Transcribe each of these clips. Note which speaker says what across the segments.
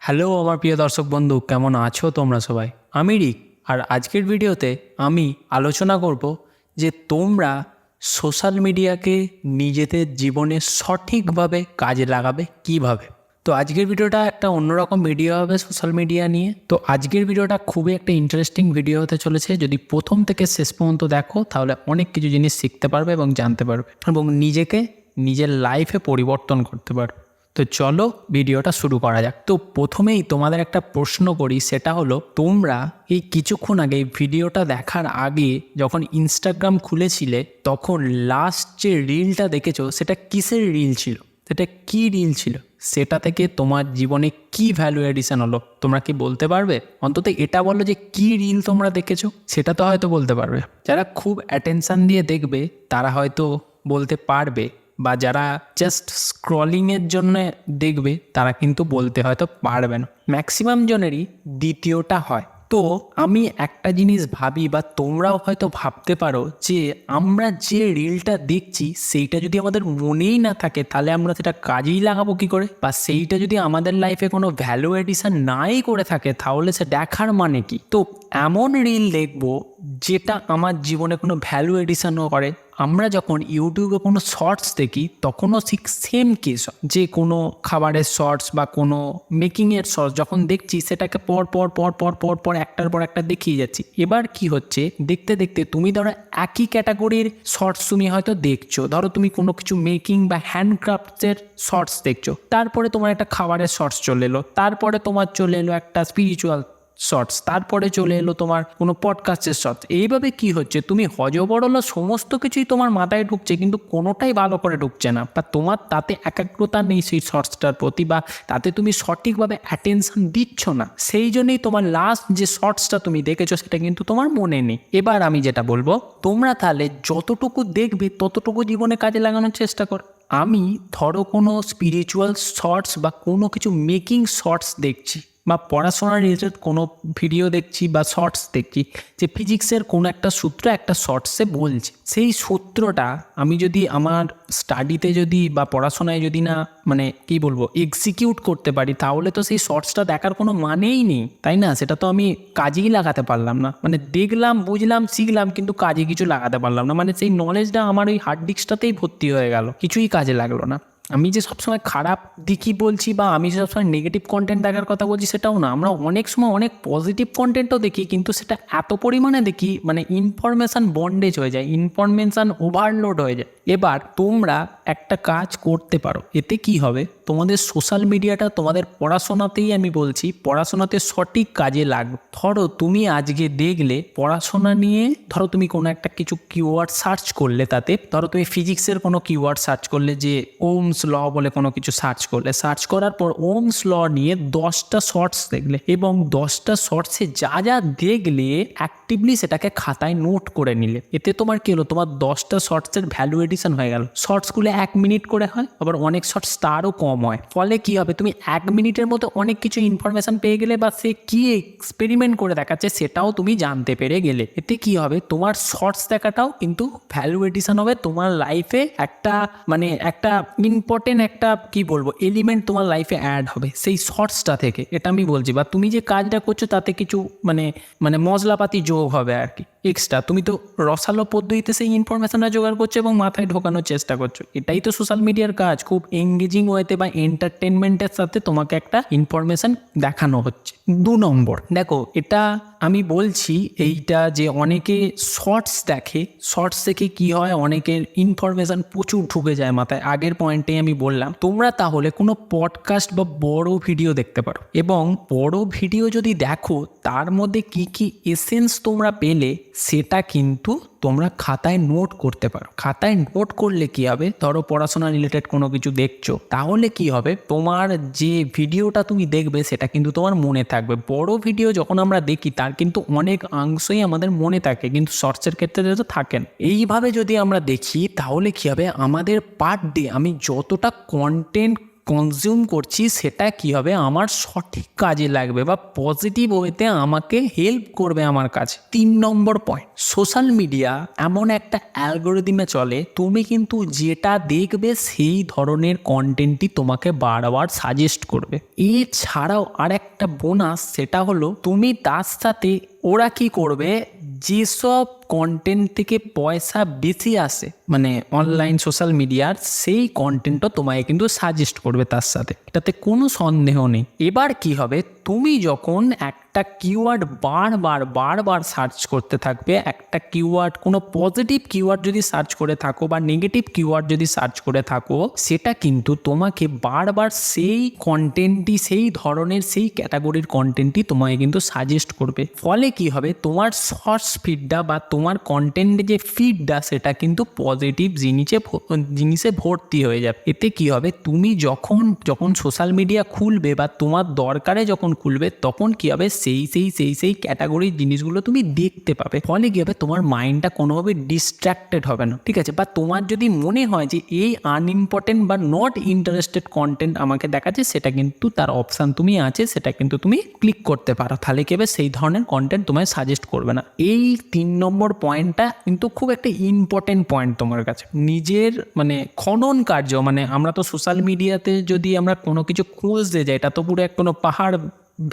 Speaker 1: Hello আমার প্রিয় দর্শক বন্ধু, কেমন আছো তোমরা সবাই? আমি রিক। আর আজকের ভিডিওতে আমি আলোচনা করব যে তোমরা সোশ্যাল মিডিয়াকে নিজেদের জীবনে সঠিকভাবে কাজে লাগাবে কিভাবে। তো আজকের ভিডিওটা একটা অন্যরকম ভিডিও হবে সোশ্যাল মিডিয়া নিয়ে। তো আজকের ভিডিওটা খুবই একটা ইন্টারেস্টিং ভিডিও হতে চলেছে। যদি প্রথম থেকে শেষ পর্যন্ত দেখো তাহলে অনেক কিছু জিনিস শিখতে পারবে এবং জানতে পারবে এবং নিজেকে নিজের লাইফে পরিবর্তন করতে পারবে। তো চলো ভিডিওটা শুরু করা যাক। তো প্রথমেই তোমাদের একটা প্রশ্ন করি, সেটা হলো তোমরা এই কিছুক্ষণ আগে এই ভিডিওটা দেখার আগে যখন ইনস্টাগ্রাম খুলেছিলে তখন লাস্ট যে রিলটা দেখেছো সেটা কিসের রিল ছিল, সেটা কি রিল ছিল, সেটা থেকে তোমার জীবনে কি ভ্যালু এডিশন হলো তোমরা কি বলতে পারবে? অন্তত এটা বলো যে কি রিল তোমরা দেখেছো, সেটা তো হয়তো বলতে পারবে। যারা খুব অ্যাটেনশন দিয়ে দেখবে তারা হয়তো বলতে পারবে, বা যারা জাস্ট স্ক্রলিংয়ের জন্য দেখবে তারা কিন্তু বলতে হয়তো পারবে না। ম্যাক্সিমাম জনেরই দ্বিতীয়টা হয়। তো আমি একটা জিনিস ভাবি, বা তোমরাও হয়তো ভাবতে পারো, যে আমরা যে রিলটা দেখছি সেইটা যদি আমাদের মনেই না থাকে তাহলে আমরা সেটা কাজেই লাগাবো কী করে, বা সেইটা যদি আমাদের লাইফে কোনো ভ্যালু এডিশন নাই করে থাকে তাহলে সে দেখার মানে কি। তো এমন রিল দেখবো যেটা আমার জীবনে কোনো ভ্যালু এডিশনও করে। আমরা যখন ইউটিউবে কোনো শর্টস দেখি তখনও ঠিক সেম কেস, যে কোনো খাবারের শর্টস বা কোনো মেকিংয়ের শর্টস যখন দেখছি সেটাকে পর পর পর পর পর পর একটার পর একটা দেখিয়ে যাচ্ছি। এবার কি হচ্ছে, দেখতে দেখতে তুমি ধরো একই ক্যাটাগরির শর্টস তুমি হয়তো দেখছো, ধরো তুমি কোনো কিছু মেকিং বা হ্যান্ডক্রাফটসের শর্টস দেখছো, তারপরে তোমার একটা খাবারের শর্টস চলে এলো, তারপরে তোমার চলে এলো একটা স্পিরিচুয়াল শর্টস, তারপরে চলে এলো তোমার কোনো পডকাস্টের শর্টস। এইভাবে কি হচ্ছে, তুমি হজবরল সমস্ত কিছুই তোমার মাথায় ঢুকছে কিন্তু কোনোটাই ভালো করে ঢুকছে না, বা তোমার তাতে একাগ্রতা নেই সেই শর্টসটার প্রতি, বা তাতে তুমি সঠিকভাবে অ্যাটেনশন দিচ্ছ না। সেই জন্যই তোমার লাস্ট যে শর্টসটা তুমি দেখেছো সেটা কিন্তু তোমার মনে নেই। এবার আমি যেটা বলবো, তোমরা তাহলে যতটুকু দেখবে ততটুকু জীবনে কাজে লাগানোর চেষ্টা করো। আমি ধরো কোনো স্পিরিচুয়াল শর্টস বা কোনো কিছু মেকিং শর্টস দেখছি, বা পড়াশোনা রিলেটেড কোনো ভিডিও দেখছি বা শর্টস দেখছি, যে ফিজিক্সের কোনো একটা সূত্র একটা শর্টসে বলছে, সেই সূত্রটা আমি যদি আমার স্টাডিতে যদি বা পড়াশোনায় যদি না মানে কি বলবো এক্সিকিউট করতে পারি তাহলে তো সেই শর্টসটা দেখার কোনো মানেই নেই, তাই না? সেটা তো আমি কাজেই লাগাতে পারলাম না, মানে দেখলাম বুঝলাম শিখলাম কিন্তু কাজে কিছু লাগাতে পারলাম না, মানে সেই নলেজটা আমার ওই হার্ড ডিস্কটাতেই ভর্তি হয়ে গেল, কিছুই কাজে লাগলো না। আমি যে সবসময় খারাপ দিকই বলছি বা আমি যে সবসময় নেগেটিভ কন্টেন্ট দেখার কথা বলছি সেটাও না, আমরা অনেক সময় অনেক পজিটিভ কন্টেন্টও দেখি, কিন্তু সেটা এত পরিমাণে দেখি মানে ইনফরমেশান বন্ডেজ হয়ে যায়, ইনফরমেশান ওভারলোড হয়ে যায়। এবার তোমরা একটা কাজ করতে পারো, এতে কি হবে, তোমাদের সোশ্যাল মিডিয়াটা তোমাদের পড়াশোনাতেই আমি বলছি পড়াশোনাতে সঠিক কাজে লাগবে। ধরো তুমি আজকে দেখলে পড়াশোনা নিয়ে, ধরো তুমি কোনো একটা কিছু কিওয়ার্ড সার্চ করলে, তাতে ধরো তুমি ফিজিক্সের কোনো কিওয়ার্ড সার্চ করলে, যে ওমস ল বলে কোনো কিছু সার্চ করলে, সার্চ করার পর ওমস ল নিয়ে 10টা শর্টস দেখলে, এবং 10টা শর্টসে যা যা দেখলে অ্যাক্টিভলি সেটাকে খাতায় নোট করে নিলে, এতে তোমার কি হলো, তোমার 10টা শর্টসের ভ্যালু এডিশন হয়ে গেল। শর্টসগুলো 1 মিনিট করে হয়, আবার অনেক শর্টস তারও কম হয়। ফলে কি হবে, তুমি 1 মিনিটের মধ্যে অনেক কিছু ইনফরমেশন পেয়ে গেলে, বা সে কি এক্সপেরিমেন্ট করে দেখাচ্ছে সেটাও তুমি জানতে পেরে গেলে। এতে কি হবে, তোমার শর্টস দেখাটাও কিন্তু ভ্যালু এডিশন হবে, তোমার লাইফে একটা মানে একটা ইম্পর্টেন্ট একটা কি বলবো এলিমেন্ট তোমার লাইফে অ্যাড হবে সেই শর্টসটা থেকে, এটা আমি বলছি। বা তুমি যে কাজটা করছো তাতে কিছু মানে মানে মশলাপাতি যোগ হবে আর কি এক্সট্রা, তুমি তো রসালো পদ্ধতিতে সেই ইনফরমেশনটা জোগাড় করছো এবং মাথায় ঢোকানোর চেষ্টা করছো। এটাই তো সোশ্যাল মিডিয়ার কাজ, খুব এঙ্গেজিং ওয়েতে বা এন্টারটেনমেন্টের সাথে তোমাকে একটা ইনফরমেশন দেখানো হচ্ছে। 2 নম্বর, দেখো এটা আমি বলছি এইটা যে অনেকে শর্টস দেখে, শর্টস দেখে কি হয়, অনেকের ইনফরমেশন প্রচুর ঢুকে যায় মাথায়। আগের পয়েন্টে আমি বললাম তোমরা তাহলে কোনো পডকাস্ট বা বড় ভিডিও দেখতে পারো, এবং বড় ভিডিও যদি দেখো তার মধ্যে কি কি এসেন্স তোমরা পেলে সেটা কিন্তু তোমরা খাতায় নোট করতে পারো। খাতায় নোট করলে কি হবে, ধরো পড়াশোনা রিলেটেড কোনো কিছু দেখছো, তাহলে কি হবে, তোমার যে ভিডিওটা তুমি দেখবে সেটা কিন্তু তোমার মনে থাকবে। বড় ভিডিও যখন আমরা দেখি তার কিন্তু অনেক অংশই আমাদের মনে থাকে, কিন্তু শর্টসের ক্ষেত্রে তো থাকেন। এইভাবে যদি আমরা দেখি তাহলে কি হবে, আমাদের পার ডে আমি যতটা কন্টেন্ট কনজিউম করছি সেটা কি হবে আমার সঠিক কাজে লাগবে বা পজিটিভ ওয়েতে আমাকে হেল্প করবে আমার কাছে। 3 নম্বর পয়েন্ট, সোশ্যাল মিডিয়া এমন একটা অ্যালগোরিদমে চলে, তুমি কিন্তু যেটা দেখবে সেই ধরনের কন্টেন্টই তোমাকে বারবার সাজেস্ট করবে। এছাড়াও আর একটা বোনাস, সেটা হলো তুমি তার সাথে ওরা কি করবে, যেসব কন্টেন্ট থেকে পয়সা বেশি আসে মানে অনলাইন সোশ্যাল মিডিয়ার, সেই কন্টেন্টও তোমায় কিন্তু সাজেস্ট করবে তার সাথে, এটাতে কোনো সন্দেহ নেই। এবার কি হবে, তুমি যখন একটা কিওয়ার্ড বারবার সার্চ করতে থাকবে, একটা কিওয়ার্ড, কোনো পজিটিভ কিওয়ার্ড যদি সার্চ করে থাকো বা নেগেটিভ কিওয়ার্ড যদি সার্চ করে থাকো, সেটা কিন্তু তোমাকে বারবার সেই কন্টেন্টই, সেই ধরনের, সেই ক্যাটাগরির কন্টেন্টই তোমায় কিন্তু সাজেস্ট করবে। ফলে কি হবে, তোমার শর্টস ফিডটা বা তোমার কন্টেন্টের যে ফিডটা সেটা কিন্তু পজিটিভ জিনিসে ভর্তি হয়ে যাবে। এতে কি হবে, তুমি যখন সোশ্যাল মিডিয়া খুলবে বা তোমার দরকারে যখন খুলবে, তখন কি হবে, সেই ক্যাটাগরির জিনিসগুলো তুমি দেখতে পাবে। ফলে কি হবে, তোমার মাইন্ডটা কোনোভাবে ডিস্ট্র্যাক্টেড হবে না, ঠিক আছে? বা তোমার যদি মনে হয় যে এই আনইম্পর্টেন্ট বা নট ইন্টারেস্টেড কন্টেন্ট আমাকে দেখাচ্ছে, সেটা কিন্তু তার অপশান তুমি আছে, সেটা কিন্তু তুমি ক্লিক করতে পারো। তাহলে কি হবে, সেই ধরনের কন্টেন্ট তোমায় সাজেস্ট করবে না। এই 3 নম্বর পয়েন্টটা কিন্তু খুব একটা ইম্পর্টেন্ট পয়েন্ট তোমার কাছে। নিজের মানে খনন কার্য, মানে আমরা তো সোশ্যাল মিডিয়াতে যদি আমরা কোনো কিছু খুঁজতে যাই, এটা তো পুরো কোনো পাহাড়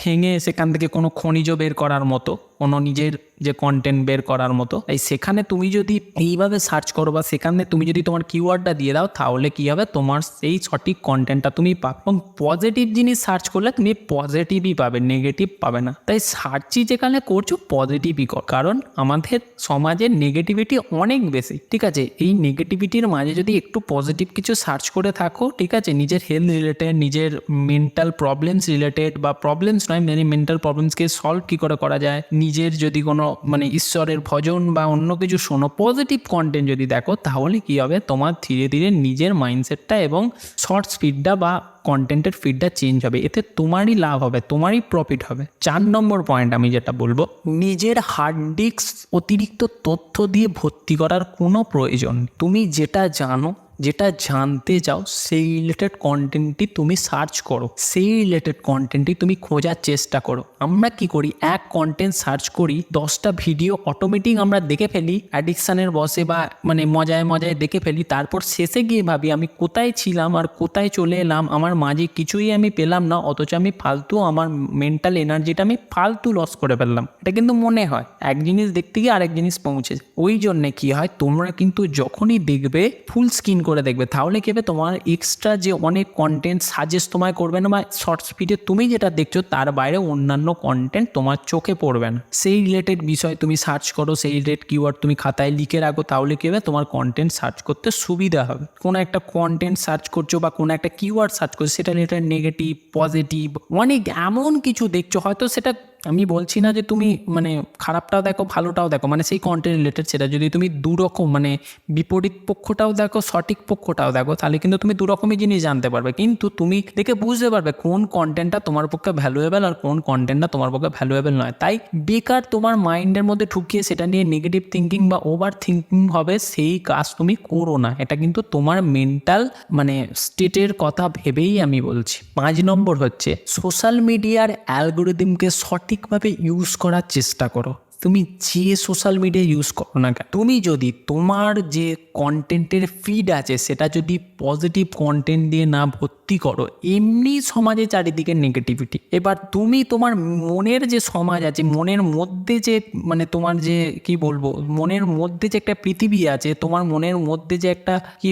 Speaker 1: ভেঙে সেখান থেকে কোনো খনিজ বের করার মতো, কোনো নিজের যে কন্টেন্ট বের করার মতো। তাই সেখানে তুমি যদি এইভাবে সার্চ করো বা সেখানে তুমি যদি তোমার কিওয়ার্ডটা দিয়ে দাও, তাহলে কি হবে, তোমার সেই সঠিক কন্টেন্টটা তুমি পাবে। এবং পজিটিভ জিনিস সার্চ করলে তুমি পজিটিভই পাবে, নেগেটিভ পাবে না। তাই সার্চই যেখানে করছো পজিটিভই কর, কারণ আমাদের সমাজে নেগেটিভিটি অনেক বেশি, ঠিক আছে? এই নেগেটিভিটির মাঝে যদি একটু পজিটিভ কিছু সার্চ করে থাকো, ঠিক আছে, নিজের হেলথ রিলেটেড, নিজের মেন্টাল প্রবলেমস রিলেটেড, বা প্রবলেমস নয়, মেন্টাল প্রবলেমসকে সলভ কী করে করা যায়, নিজের যদি কোনো মানে ঈশ্বরের ভজন বা অন্য কিছু শোনো, পজিটিভ কন্টেন্ট যদি দেখো, তাহলে কি হবে, তোমার ধীরে ধীরে নিজের মাইন্ডসেটটা এবং শর্টস ফিডটা বা কন্টেন্টের ফিডটা চেঞ্জ হবে। এতে তোমারই লাভ হবে, তোমারই প্রফিট হবে। 4 নম্বর পয়েন্ট আমি যেটা বলবো, নিজের হার্ড ডিস্ক অতিরিক্ত তথ্য দিয়ে ভর্তি করার কোনো প্রয়োজন নেই। তুমি যেটা জানো, যেটা জানতে চাও, সেই রিলেটেড কন্টেন্টটি তুমি সার্চ করো, সেই রিলেটেড কন্টেন্টটি তুমি খোঁজার চেষ্টা করো। আমরা কি করি, এক কন্টেন্ট সার্চ করি, 10টা ভিডিও অটোমেটিক আমরা দেখে ফেলি অ্যাডিকশানের বসে বা মানে মজায় দেখে ফেলি। তারপর শেষে গিয়ে ভাবি আমি কোথায় ছিলাম আর কোথায় চলে এলাম, আমার মাঝে কিছুই আমি পেলাম না, অথচ আমি ফালতু আমার মেন্টাল এনার্জিটা আমি ফালতু লস করে ফেললাম। এটা কিন্তু মনে হয় এক জিনিস দেখতে গিয়ে আরেক জিনিস পৌঁছে। ওই জন্যে কি হয়, তোমরা কিন্তু যখনই দেখবে ফুল স্ক্রিন করে দেখবে, তাহলে কি হবে, তোমার এক্সট্রা যে অনেক কন্টেন্ট সাজেস্ট তোমায় করবে না, বা শর্টস ভিডিও তুমি যেটা দেখছো তার বাইরে অন্যান্য কন্টেন্ট তোমার চোখে পড়বে না। সেই রিলেটেড বিষয় তুমি সার্চ করো, সেই রিলেটেড কিওয়ার্ড তুমি খাতায় লিখে রাখো, তাহলে কি হবে, তোমার কন্টেন্ট সার্চ করতে সুবিধা হবে। কোনো একটা কন্টেন্ট সার্চ করছো বা কোনো একটা কিওয়ার্ড সার্চ করছো, সেটা রিলেটেড নেগেটিভ, পজিটিভ, অনেক এমন কিছু দেখছো, হয়তো সেটা আমি বলছি না যে তুমি মানে খারাপটাও দেখো ভালোটাও দেখো, মানে সেই কন্টেন্ট রিলেটেড, সেটা যদি তুমি দুরকম মানে বিপরীত পক্ষটাও দেখো সঠিক পক্ষটাও দেখো, তাহলে কিন্তু তুমি দুরকমই জিনিস জানতে পারবে। কিন্তু তুমি দেখে বুঝতে পারবে কোন কন্টেন্টটা তোমার পক্ষে ভ্যালুয়েবল আর কোন কন্টেন্টটা তোমার পক্ষে ভ্যালুয়েবল নয়। তাই বেকার তোমার মাইন্ডের মধ্যে ঢুকিয়ে সেটা নিয়ে নেগেটিভ থিঙ্কিং বা ওভার থিঙ্কিং হবে, সেই কাজ তুমি করো না। এটা কিন্তু তোমার মেন্টাল মানে স্টেটের কথা ভেবেই আমি বলছি। 5 নম্বর হচ্ছে, সোশ্যাল মিডিয়ার অ্যালগোরিদমকে সঠিকভাবে ইউজ করার চেষ্টা করো। তুমি যে সোশ্যাল মিডিয়া ইউজ করো না কেন, তুমি যদি তোমার যে কন্টেন্টের ফিড আছে সেটা যদি পজিটিভ কন্টেন্ট দিয়ে না ভর্তি করো, এমনি সমাজে চারিদিকে নেগেটিভিটি। এবার তুমি তোমার মনের যে সমাজ আছে, মনের মধ্যে যে মানে তোমার যে কি বলবো, মনের মধ্যে যে একটা পৃথিবী আছে, তোমার মনের মধ্যে যে একটা কি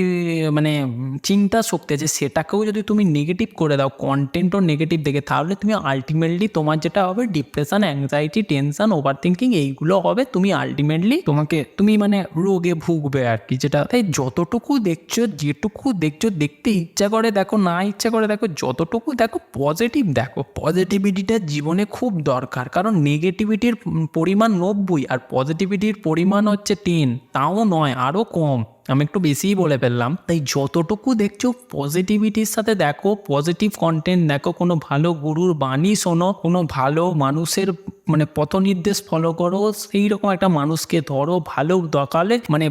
Speaker 1: মানে চিন্তা শক্তি আছে, সেটাকেও যদি তুমি নেগেটিভ করে দাও, কন্টেন্টও নেগেটিভ দেখে, তাহলে তুমি আলটিমেটলি তোমার যেটা হবে depression, anxiety, tension, over thinking এইগুলো হবে। তুমি আলটিমেটলি তুমি মানে রোগে ভুগবে আর কি। যেটা তাই যতটুকু দেখছো, যেটুকু দেখছো, দেখতে ইচ্ছা করে দেখো, না ইচ্ছা করে দেখো, যতটুকু দেখো পজিটিভ দেখো। পজিটিভিটিটা জীবনে খুব দরকার, কারণ নেগেটিভিটির পরিমাণ 90 আর পজিটিভিটির পরিমাণ হচ্ছে 10, তাও নয়, আরও কম। আমি একটু বেশিই বলে ফেললাম। তাই যতটুকু দেখছো পজিটিভিটির সাথে দেখো, পজিটিভ কন্টেন্ট দেখো, কোনো ভালো গুরুর বাণী শোনো, কোনো ভালো মানুষের মানে পথ নির্দেশ ফলো করো, সেই রকম একটা মানুষকে ধরো, ভালো দরকারে মানে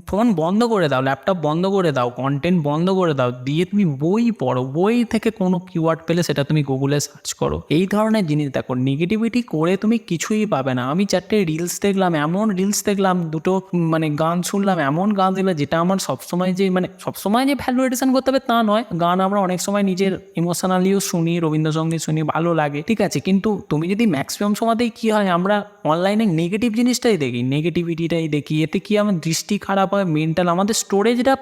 Speaker 1: ফোন বন্ধ করে দাও, ল্যাপটপ বন্ধ করে দাও, কন্টেন্ট বন্ধ করে দাও, দিয়ে তুমি বই পড়ো, বই থেকে কোনো কিওয়ার্ড পেলে সেটা তুমি গুগলে সার্চ করো। এই ধরনের জিনিস দেখো, নেগেটিভিটি করে তুমি কিছুই পাবে না। আমি 4টে রিলস দেখলাম, এমন রিলস দেখলাম, দুটো মানে গান শুনলাম, এমন গান দেখলাম যেটা আমার সবসময় যে ভ্যালু এডিশন করতে হবে তা নয়। গান আমরা অনেক সময় নিজের ইমোশনালিও শুনি, রবীন্দ্রসঙ্গীত শুনি, ভালো লাগে, ঠিক আছে, কিন্তু তুমি যদি ম্যাক্সিমাম সময়তেই কী হয়, আমরা অনলাইনে নেগেটিভ জিনিসটাই দেখি, নেগেটিভিটিটাই দেখি, এতে কি আমার দৃষ্টি খারাপ হয়, মেন্টাল আমাদের স্টোরেজটা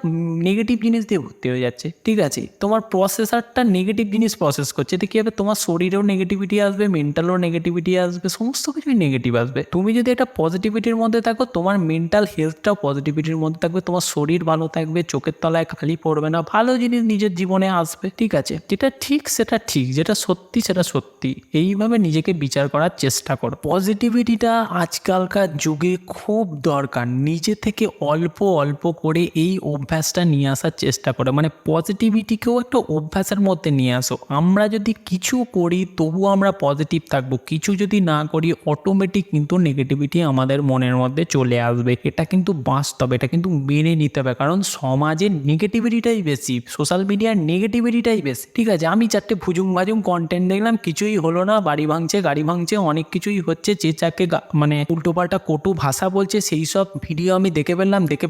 Speaker 1: নেগেটিভ জিনিস দিয়ে ভর্তি হয়ে যাচ্ছে, ঠিক আছে, তোমার প্রসেসরটা নেগেটিভ জিনিস প্রসেস করছে, এতে কী হবে, তোমার শরীরেও নেগেটিভিটি আসবে, মেন্টালও নেগেটিভিটি আসবে, সমস্ত কিছুই নেগেটিভ আসবে। তুমি যদি একটা পজিটিভিটির মধ্যে থাকো, তোমার মেন্টাল হেলথটাও পজিটিভিটির মধ্যে থাকবে, তোমার শরীর ভালো থাকবে, চোখের তলায় খালি পড়বে না, ভালো জিনিস নিজের জীবনে আসবে, ঠিক আছে, যেটা ঠিক সেটা ঠিক, যেটা সত্যি সেটা সত্যি। এইভাবে নিজেকে বিচার করার চেষ্টা করো। পজিটিভিটিটা আজকালকার যুগে খুব দরকার। নিজে থেকে অল্প অল্প করে এই অভ্যাসটা নিয়ে আসার চেষ্টা করো, মানে পজিটিভিটিকেও একটা অভ্যাসের মধ্যে নিয়ে আসো। আমরা যদি কিছু করি তবুও আমরা পজিটিভ থাকবো, কিছু যদি না করি অটোমেটিক কিন্তু নেগেটিভিটি আমাদের মনের মধ্যে চলে আসবে। এটা কিন্তু বাস্তব, এটা কিন্তু মেনে নিতে হবে, কারণ সমাজে নেগেটিভিটিটাই বেশি, সোশ্যাল মিডিয়ার নেগেটিভিটিটাই বেশি, ঠিক আছে। আমি 4টে ভুজুং ভাজুং কন্টেন্ট দেখলাম, কিছুই হলো না, বাড়ি ভাঙছে, গাড়ি ভাঙছে, অনেক কিছুই হচ্ছে, যে যাকে মানে উল্টোপাল্টা কটু ভাষা বলছে, সেই সব ভিডিও আমি দেখে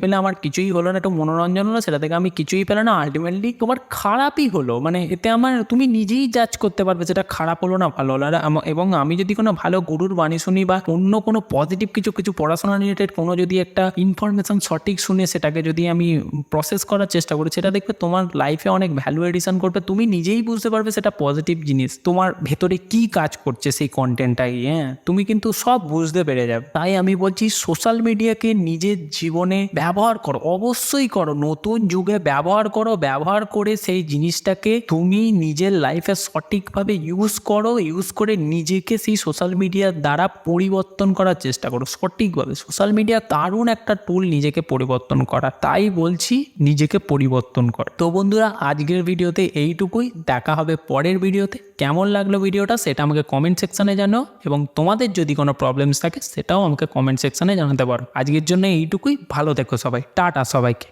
Speaker 1: ফেলে আমার কিছুই হলো না, একটু মনোরঞ্জন হলো, সেটা থেকে আমি কিছুই পেলাম না, আলটিমেটলি তোমার খারাপই হলো। মানে এতে আমার তুমি নিজেই জাজ করতে পারবে সেটা খারাপ হলো না ভালো হলো। এবং আমি যদি কোনো ভালো গুরুর বাণী শুনি বা অন্য কোনো পজিটিভ কিছু পড়াশোনা রিলেটেড কোনো যদি একটা ইনফরমেশন সঠিক শুনে সেটাকে যদি আমি প্রসেস করার চেষ্টা করি, সেটা দেখবে তোমার লাইফে অনেক ভ্যালু এডিশন করবে, তুমি নিজেই বুঝতে পারবে সেটা পজিটিভ জিনিস, তোমার ভেতরে কি কাজ করছে সেই কন্টেন্টটাই, হ্যাঁ, তুমি কিন্তু সব বুঝতে পেরে যাবে। তাই আমি বলছি সোশ্যাল মিডিয়াকে নিজের জীবনে ব্যবহার করো, অবশ্যই করো, নতুন যুগে ব্যবহার করো, ব্যবহার করে সেই জিনিসটাকে তুমি নিজের লাইফে সঠিকভাবে ইউজ করো, ইউজ করে নিজেকে সেই সোশ্যাল মিডিয়ার দ্বারা পরিবর্তন করার চেষ্টা করো সঠিকভাবে। সোশ্যাল মিডিয়া দারুণ একটা টুল নিজেকে পরিবর্তন করা, তাই বলছি নিজেকে পরিবর্তন কর। তো বন্ধুরা, আজকের ভিডিওতে এইটুকুই, দেখা হবে পরের ভিডিওতে। কেমন লাগলো ভিডিওটা সেটা আমাকে কমেন্ট সেকশানে জানাও, এবং তোমাদের যদি কোনো প্রবলেমস থাকে সেটাও আমাকে কমেন্ট সেকশানে জানাতে পারো। আজকের জন্য এইটুকুই, ভালো থেকো সবাই, টাটা সবাইকে।